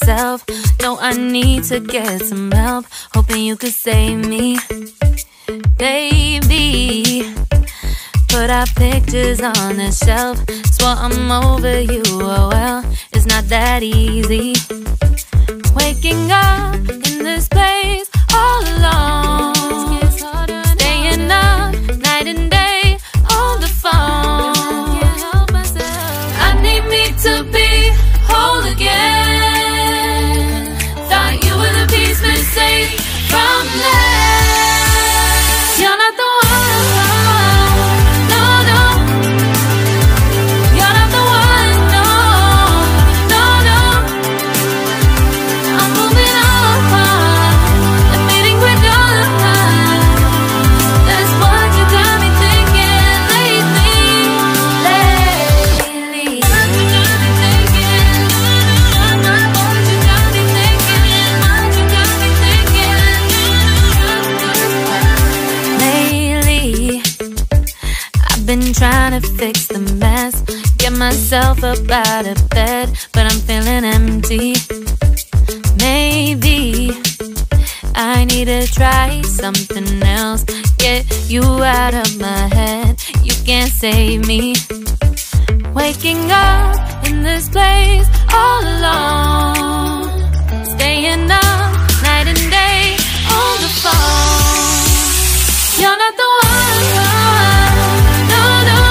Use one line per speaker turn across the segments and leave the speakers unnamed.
myself. No, I need to get some help, hoping you could save me. Baby, put our pictures on the shelf. Swore I'm over you, oh well, it's not that easy. Waking up in this place all alone, staying up night and day on the phone. I need me to be whole again. Thought you were the piece missing from left. You're not the one, no, no. You're not the one, no, no, no. I'm moving on, admitting we're done. That's what you got me thinking lately. What you got me thinking? What you got me thinking? What you got me thinking? Lately, I've been trying to fix the mess, get myself up out of bed, but I'm feeling empty. Maybe I need to try something else, get you out of my head. You can't save me. Waking up in this place all alone, staying up night and day on the phone. You're not the one, no, no.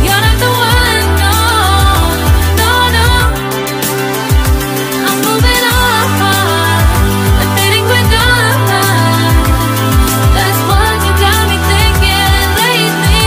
You're not the one, no, no, no. I'm moving on, admitting we're done. That's what you got me thinking lately.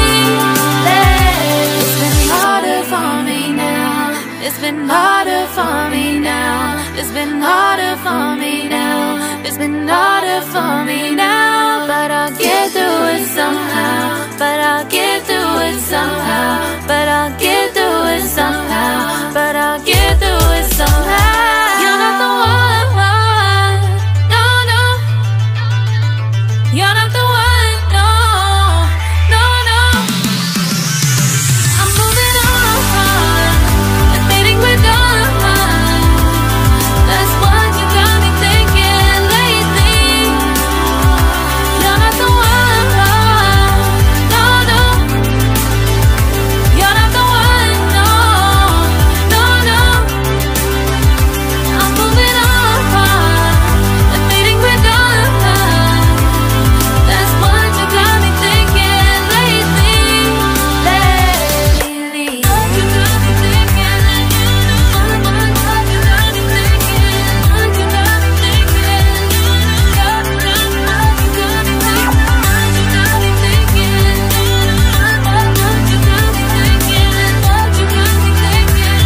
It's been harder for me now. It's been harder for me now. It's been harder for me now. It's been harder for me now. But I'll get through it somehow. But I'll get through it somehow. But I'll get through it somehow. But I'll get through it somehow. You're not the one, no, no. You're not the one, no, no, no. I'm moving on, admitting we're done. That's what you got me thinking lately. You're not the one, no, no. You're not the one, no, no, no. I'm moving on, admitting we're done. That's what you got me thinking lately. What you got me thinking? What you got me thinking? What you got me thinking? What you got me thinking? What you got me thinking? What you got me thinking? What you got me thinking?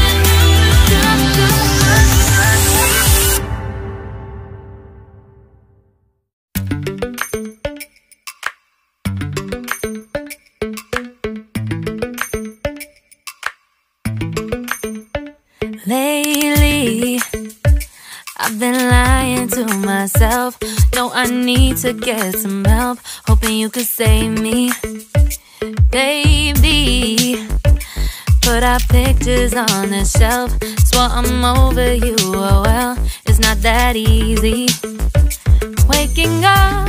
Lately, I've been lying to myself. No, I need to get some help, hoping you could save me. Baby, put our pictures on the shelf. Swore I'm over you, oh well, it's not that easy. Waking up